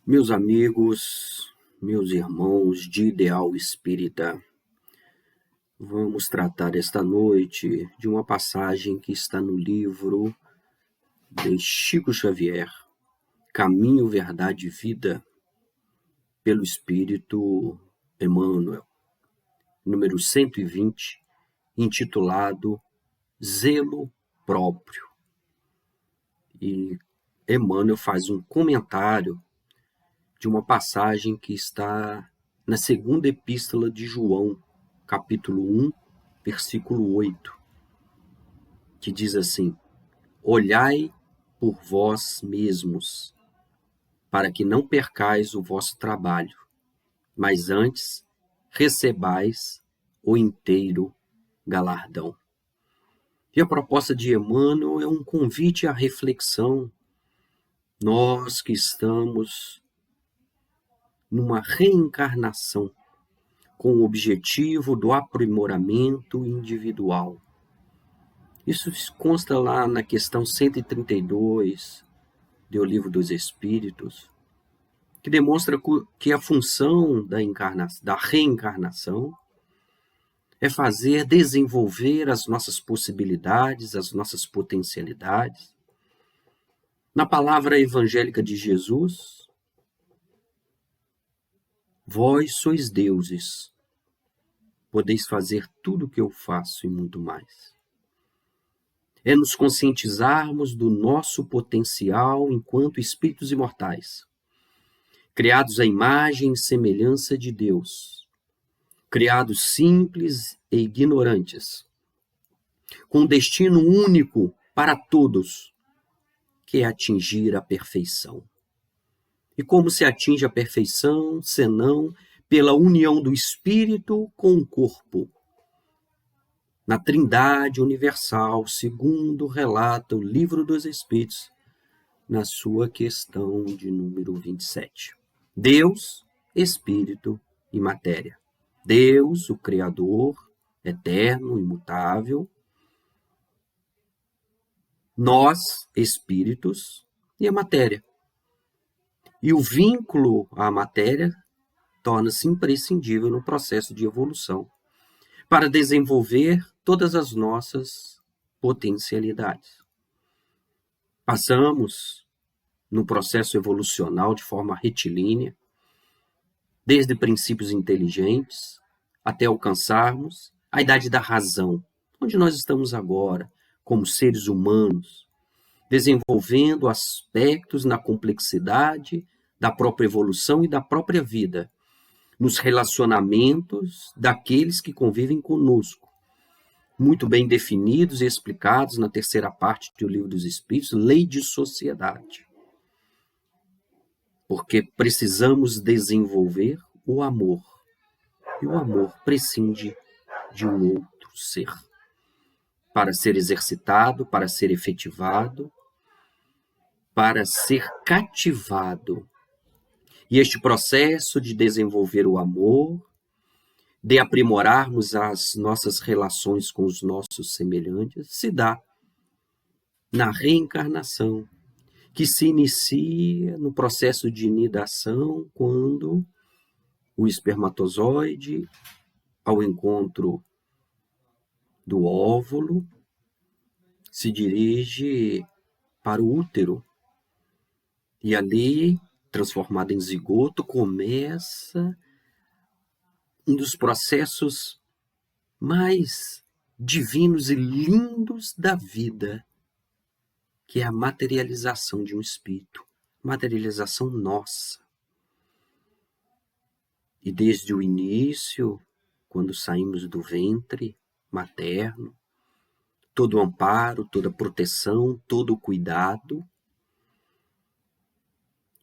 Meus amigos, meus irmãos de ideal espírita, vamos tratar esta noite de uma passagem que está no livro de Chico Xavier, Caminho, Verdade e Vida, pelo Espírito Emmanuel, número 120, intitulado Zelo Próprio. E Emmanuel faz um comentário de uma passagem que está na segunda epístola de João, capítulo 1, versículo 8, que diz assim: Olhai por vós mesmos, para que não percais o vosso trabalho, mas antes recebais o inteiro galardão. E a proposta de Emmanuel é um convite à reflexão. Nós que estamos numa reencarnação, com o objetivo do aprimoramento individual. Isso consta lá na questão 132 do Livro dos Espíritos, que demonstra que a função da reencarnação é fazer desenvolver as nossas possibilidades, as nossas potencialidades. Na palavra evangélica de Jesus, vós sois deuses, podeis fazer tudo o que eu faço e muito mais. É nos conscientizarmos do nosso potencial enquanto espíritos imortais, criados à imagem e semelhança de Deus, criados simples e ignorantes, com um destino único para todos, que é atingir a perfeição. E como se atinge a perfeição, senão pela união do espírito com o corpo, na Trindade Universal, segundo relata o Livro dos Espíritos, na sua questão de número 27. Deus, Espírito e Matéria. Deus, o Criador, eterno, imutável. Nós, espíritos, e a matéria. E o vínculo à matéria torna-se imprescindível no processo de evolução, para desenvolver todas as nossas potencialidades. Passamos no processo evolucional de forma retilínea, desde princípios inteligentes até alcançarmos a idade da razão, onde nós estamos agora, como seres humanos, desenvolvendo aspectos na complexidade da própria evolução e da própria vida, nos relacionamentos daqueles que convivem conosco, muito bem definidos e explicados na terceira parte do Livro dos Espíritos, Lei de Sociedade. Porque precisamos desenvolver o amor. E o amor prescinde de um outro ser. Para ser exercitado, para ser efetivado, para ser cativado. E este processo de desenvolver o amor, de aprimorarmos as nossas relações com os nossos semelhantes, se dá na reencarnação, que se inicia no processo de nidação, quando o espermatozoide, ao encontro do óvulo, se dirige para o útero. E ali, transformado em zigoto, começa um dos processos mais divinos e lindos da vida, que é a materialização de um espírito, materialização nossa. E desde o início, quando saímos do ventre materno, todo o amparo, toda a proteção, todo o cuidado.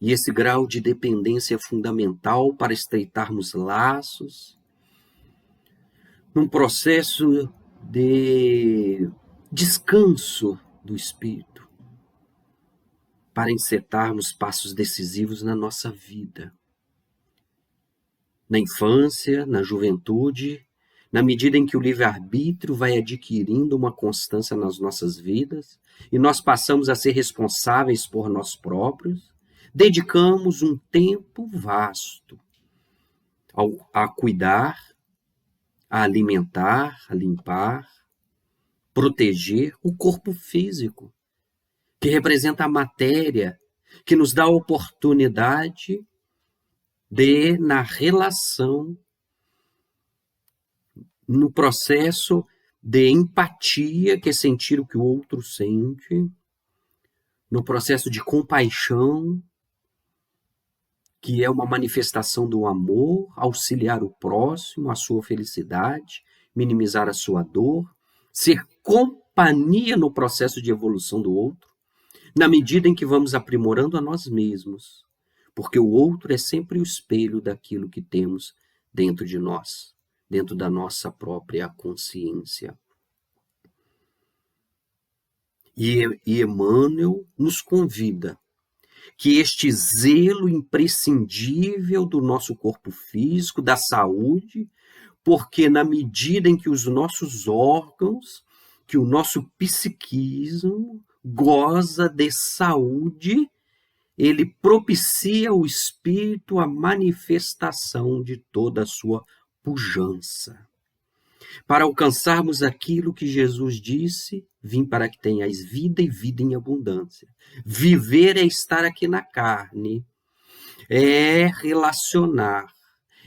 E esse grau de dependência é fundamental para estreitarmos laços, num processo de descanso do espírito, para encetarmos passos decisivos na nossa vida. Na infância, na juventude, na medida em que o livre-arbítrio vai adquirindo uma constância nas nossas vidas e nós passamos a ser responsáveis por nós próprios, dedicamos um tempo vasto a cuidar, a alimentar, a limpar, proteger o corpo físico, que representa a matéria, que nos dá a oportunidade de, na relação, no processo de empatia, que é sentir o que o outro sente, no processo de compaixão, que é uma manifestação do amor, auxiliar o próximo, a sua felicidade, minimizar a sua dor, ser companhia no processo de evolução do outro, na medida em que vamos aprimorando a nós mesmos, porque o outro é sempre o espelho daquilo que temos dentro de nós, dentro da nossa própria consciência. E Emmanuel nos convida que este zelo imprescindível do nosso corpo físico, da saúde, porque na medida em que os nossos órgãos, que o nosso psiquismo goza de saúde, ele propicia ao espírito a manifestação de toda a sua pujança. Para alcançarmos aquilo que Jesus disse, vim para que tenhais vida e vida em abundância. Viver é estar aqui na carne, é relacionar,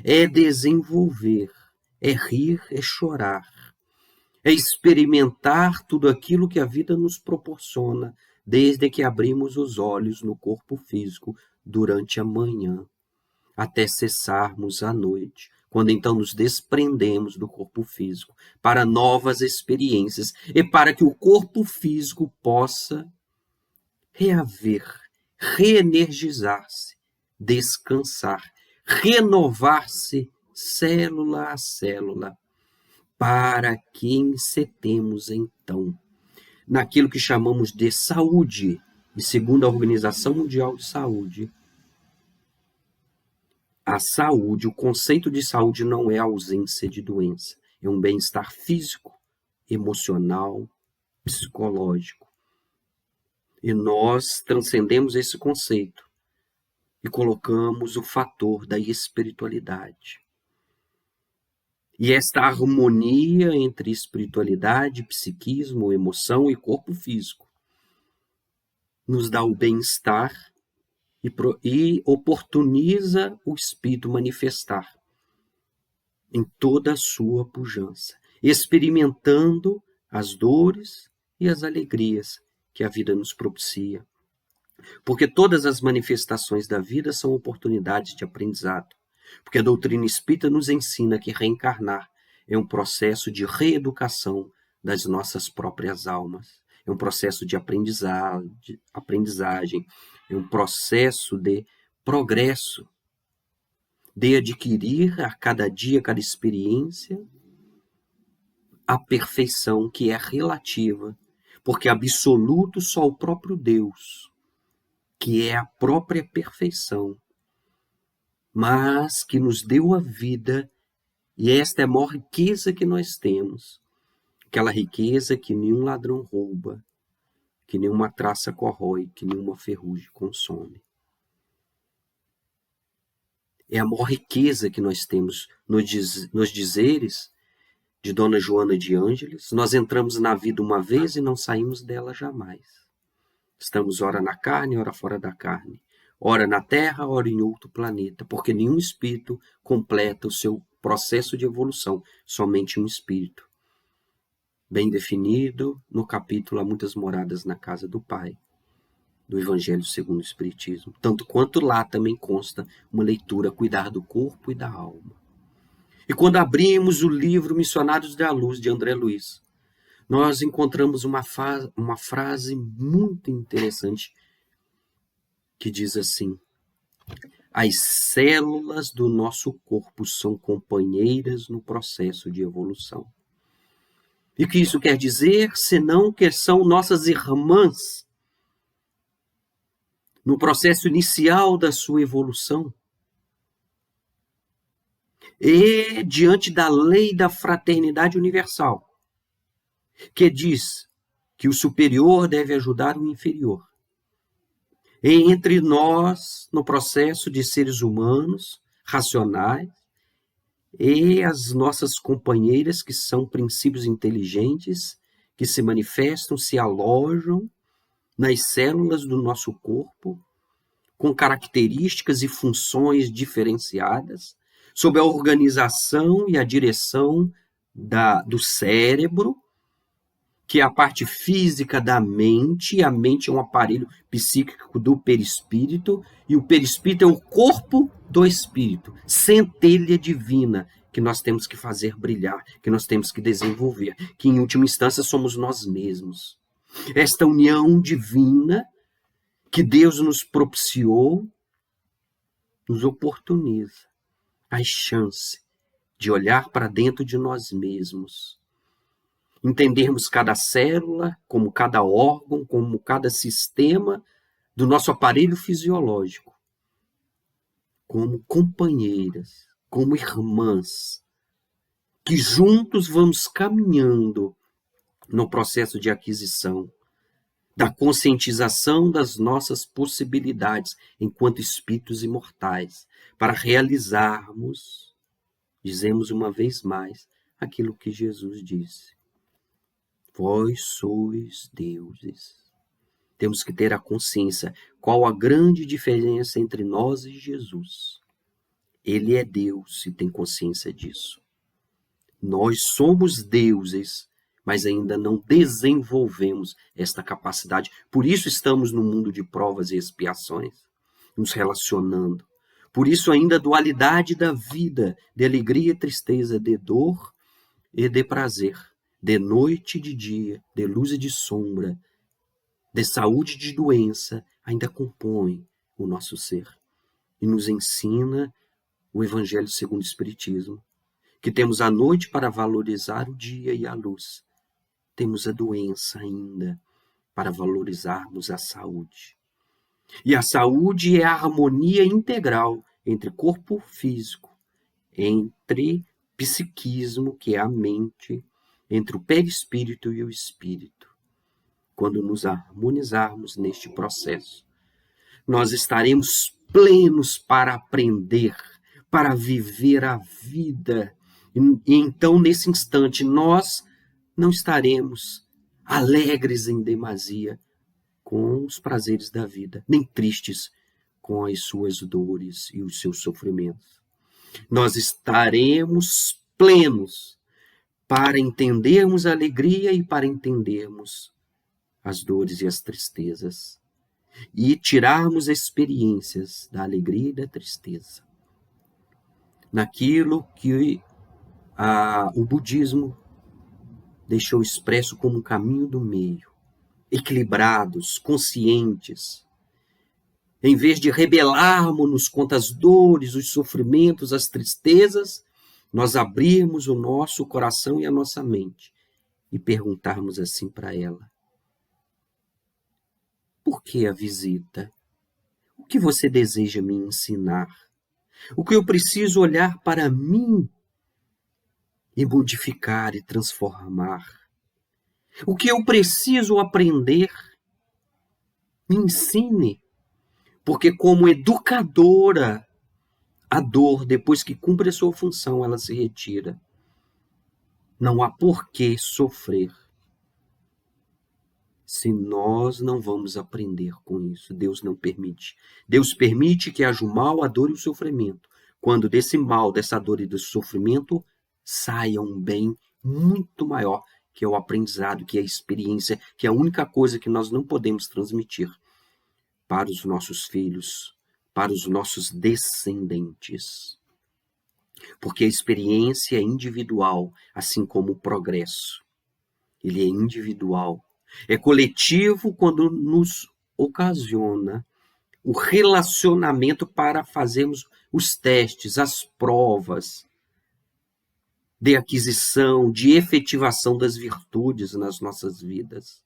é desenvolver, é rir, é chorar, é experimentar tudo aquilo que a vida nos proporciona, desde que abrimos os olhos no corpo físico durante a manhã, até cessarmos à noite, quando então nos desprendemos do corpo físico para novas experiências e para que o corpo físico possa reaver, reenergizar-se, descansar, renovar-se célula a célula, para que encetemos então naquilo que chamamos de saúde, e segundo a Organização Mundial de Saúde, a saúde, o conceito de saúde não é ausência de doença, é um bem-estar físico, emocional, psicológico. E nós transcendemos esse conceito e colocamos o fator da espiritualidade. E esta harmonia entre espiritualidade, psiquismo, emoção e corpo físico nos dá o bem-estar e oportuniza o espírito manifestar em toda a sua pujança, experimentando as dores e as alegrias que a vida nos propicia. Porque todas as manifestações da vida são oportunidades de aprendizado. Porque a doutrina espírita nos ensina que reencarnar é um processo de reeducação das nossas próprias almas. É um processo de aprendizagem, é um processo de progresso, de adquirir a cada dia, a cada experiência, a perfeição que é relativa, porque absoluto só o próprio Deus, que é a própria perfeição, mas que nos deu a vida, e esta é a maior riqueza que nós temos, aquela riqueza que nenhum ladrão rouba, que nenhuma traça corrói, que nenhuma ferrugem consome. É a maior riqueza que nós temos nos dizeres de Dona Joana de Ângeles. Nós entramos na vida uma vez e não saímos dela jamais. Estamos ora na carne, ora fora da carne. Ora na Terra, ora em outro planeta. Porque nenhum espírito completa o seu processo de evolução. Somente um espírito. Bem definido no capítulo Há Muitas Moradas na Casa do Pai, do Evangelho segundo o Espiritismo. Tanto quanto lá também consta uma leitura, cuidar do corpo e da alma. E quando abrimos o livro Missionários da Luz, de André Luiz, nós encontramos uma frase muito interessante que diz assim: as células do nosso corpo são companheiras no processo de evolução. E o que isso quer dizer? Senão que são nossas irmãs no processo inicial da sua evolução. E diante da lei da fraternidade universal, que diz que o superior deve ajudar o inferior. entre nós, no processo de seres humanos, racionais, e as nossas companheiras, que são princípios inteligentes, que se manifestam, se alojam nas células do nosso corpo, com características e funções diferenciadas, sob a organização e a direção do cérebro, que é a parte física da mente, e a mente é um aparelho psíquico do perispírito, e o perispírito é o corpo do espírito, centelha divina, que nós temos que fazer brilhar, que nós temos que desenvolver, que em última instância somos nós mesmos. Esta união divina que Deus nos propiciou, nos oportuniza a chance de olhar para dentro de nós mesmos, entendermos cada célula, como cada órgão, como cada sistema do nosso aparelho fisiológico, como companheiras, como irmãs, que juntos vamos caminhando no processo de aquisição, da conscientização das nossas possibilidades enquanto espíritos imortais, para realizarmos, dizemos uma vez mais, aquilo que Jesus disse: vós sois deuses. Temos que ter a consciência qual a grande diferença entre nós e Jesus. Ele é Deus e tem consciência disso. Nós somos deuses, mas ainda não desenvolvemos esta capacidade. Por isso estamos no mundo de provas e expiações, nos relacionando. Por isso ainda a dualidade da vida, de alegria e tristeza, de dor e de prazer, de noite e de dia, de luz e de sombra, de saúde e de doença, ainda compõe o nosso ser. E nos ensina o Evangelho segundo o Espiritismo, que temos a noite para valorizar o dia e a luz. Temos a doença ainda para valorizarmos a saúde. E a saúde é a harmonia integral entre corpo físico, entre psiquismo, que é a mente, entre o perispírito e o espírito. Quando nos harmonizarmos neste processo, nós estaremos plenos para aprender, para viver a vida. E então, nesse instante, nós não estaremos alegres em demasia com os prazeres da vida, nem tristes com as suas dores e os seus sofrimentos. Nós estaremos plenos para entendermos a alegria e para entendermos as dores e as tristezas, e tirarmos experiências da alegria e da tristeza, naquilo que o budismo deixou expresso como um caminho do meio, equilibrados, conscientes. Em vez de rebelarmos-nos contra as dores, os sofrimentos, as tristezas, nós abrirmos o nosso coração e a nossa mente e perguntarmos assim para ela: por que a visita? O que você deseja me ensinar? O que eu preciso olhar para mim e modificar e transformar? O que eu preciso aprender? Me ensine. Porque como educadora, a dor, depois que cumpre a sua função, ela se retira. Não há por que sofrer se nós não vamos aprender com isso. Deus não permite. Deus permite que haja o mal, a dor e o sofrimento. Quando desse mal, dessa dor e desse sofrimento, saia um bem muito maior, que é o aprendizado, que é a experiência, que é a única coisa que nós não podemos transmitir para os nossos filhos, para os nossos descendentes. Porque a experiência é individual, assim como o progresso. Ele é individual. É coletivo quando nos ocasiona o relacionamento para fazermos os testes, as provas de aquisição, de efetivação das virtudes nas nossas vidas.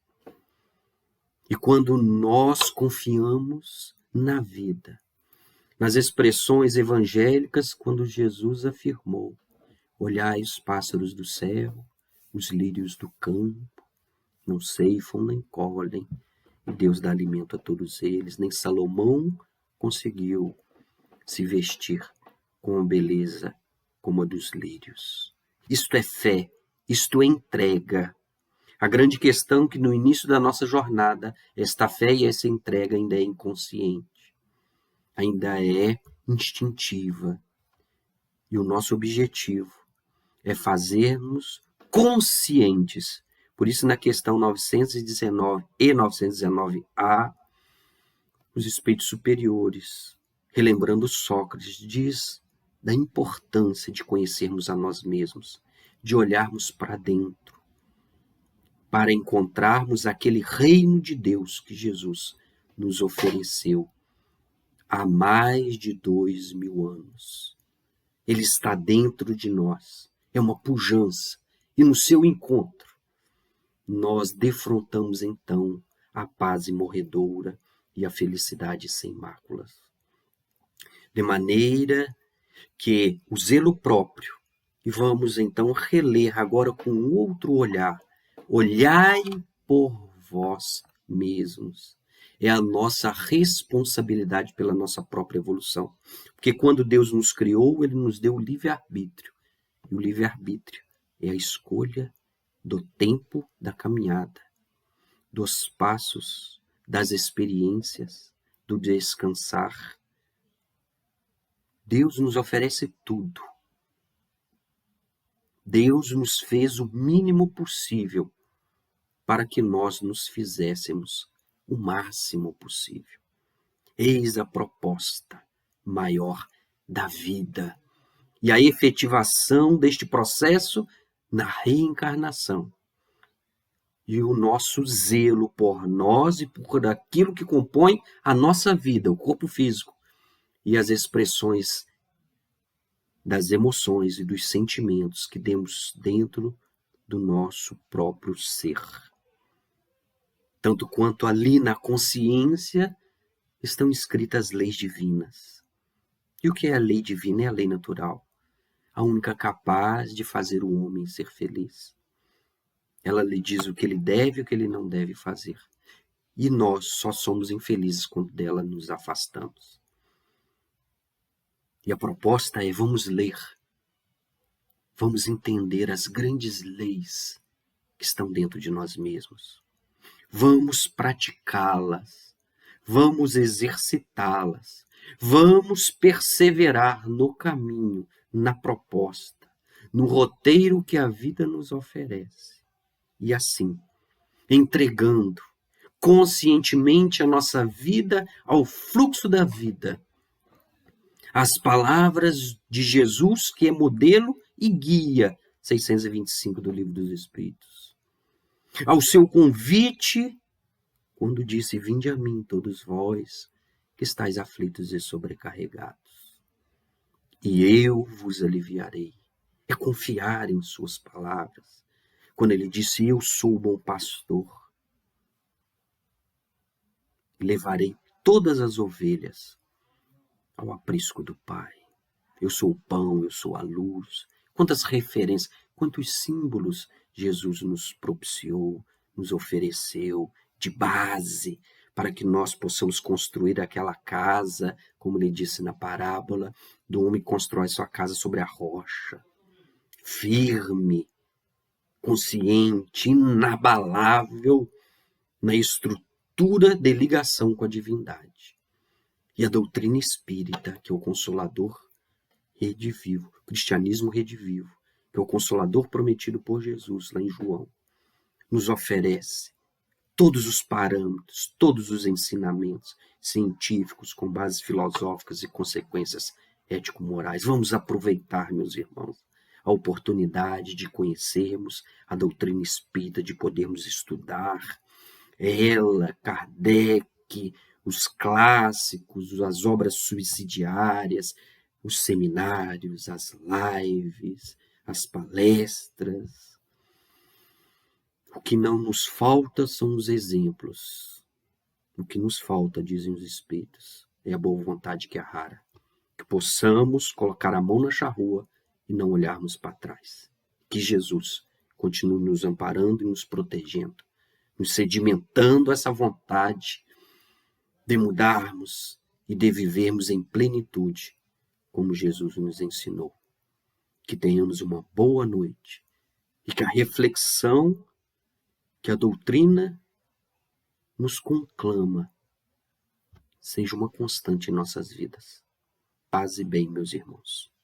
E quando nós confiamos na vida, nas expressões evangélicas, quando Jesus afirmou: olhai os pássaros do céu, os lírios do campo, não ceifam nem colhem, e Deus dá alimento a todos eles. Nem Salomão conseguiu se vestir com a beleza como a dos lírios. Isto é fé, isto é entrega. A grande questão é que no início da nossa jornada, esta fé e essa entrega ainda é inconsciente, ainda é instintiva. E o nosso objetivo é fazermos conscientes. Por isso, na questão 919 e 919a, os espíritos superiores, relembrando Sócrates, diz da importância de conhecermos a nós mesmos, de olharmos para dentro, para encontrarmos aquele reino de Deus que Jesus nos ofereceu há mais de 2000 anos. Ele está dentro de nós, é uma pujança, e no seu encontro, nós defrontamos então a paz imorredoura e a felicidade sem máculas. De maneira que o zelo próprio, e vamos então reler agora com outro olhar, olhai por vós mesmos. É a nossa responsabilidade pela nossa própria evolução. Porque quando Deus nos criou, Ele nos deu o livre-arbítrio. E o livre-arbítrio é a escolha do tempo da caminhada, dos passos, das experiências, do descansar. Deus nos oferece tudo. Deus nos fez o mínimo possível para que nós nos fizéssemos o máximo possível. Eis a proposta maior da vida e a efetivação deste processo na reencarnação. E o nosso zelo por nós e por aquilo que compõe a nossa vida, o corpo físico, e as expressões das emoções e dos sentimentos que temos dentro do nosso próprio ser. Tanto quanto ali na consciência estão escritas leis divinas. E o que é a lei divina? É a lei natural, a única capaz de fazer o homem ser feliz. Ela lhe diz o que ele deve e o que ele não deve fazer. E nós só somos infelizes quando dela nos afastamos. E a proposta é: vamos ler, vamos entender as grandes leis que estão dentro de nós mesmos. Vamos praticá-las, vamos exercitá-las, vamos perseverar no caminho, na proposta, no roteiro que a vida nos oferece. E assim, entregando conscientemente a nossa vida ao fluxo da vida, as palavras de Jesus, que é modelo e guia, 625 do Livro dos Espíritos. Ao seu convite, quando disse: vinde a mim todos vós, que estáis aflitos e sobrecarregados, e eu vos aliviarei. É confiar em suas palavras. Quando ele disse: eu sou o bom pastor, levarei todas as ovelhas ao aprisco do Pai. Eu sou o pão, eu sou a luz. Quantas referências, quantos símbolos Jesus nos propiciou, nos ofereceu de base para que nós possamos construir aquela casa, como ele disse na parábola, do homem que constrói sua casa sobre a rocha, firme, consciente, inabalável na estrutura de ligação com a divindade. E a doutrina espírita, que é o Consolador redivivo, o cristianismo redivivo, que é o Consolador prometido por Jesus lá em João, nos oferece todos os parâmetros, todos os ensinamentos científicos com bases filosóficas e consequências ético-morais. Vamos aproveitar, meus irmãos, a oportunidade de conhecermos a doutrina espírita, de podermos estudar ela, Kardec, os clássicos, as obras subsidiárias, os seminários, as lives, as palestras. O que não nos falta são os exemplos. O que nos falta, dizem os espíritos, é a boa vontade, que é rara. Que possamos colocar a mão na charrua e não olharmos para trás. Que Jesus continue nos amparando e nos protegendo nos sedimentando essa vontade de mudarmos e de vivermos em plenitude, como Jesus nos ensinou. Que tenhamos uma boa noite e que a reflexão, que a doutrina nos conclama, seja uma constante em nossas vidas. Paz e bem, meus irmãos.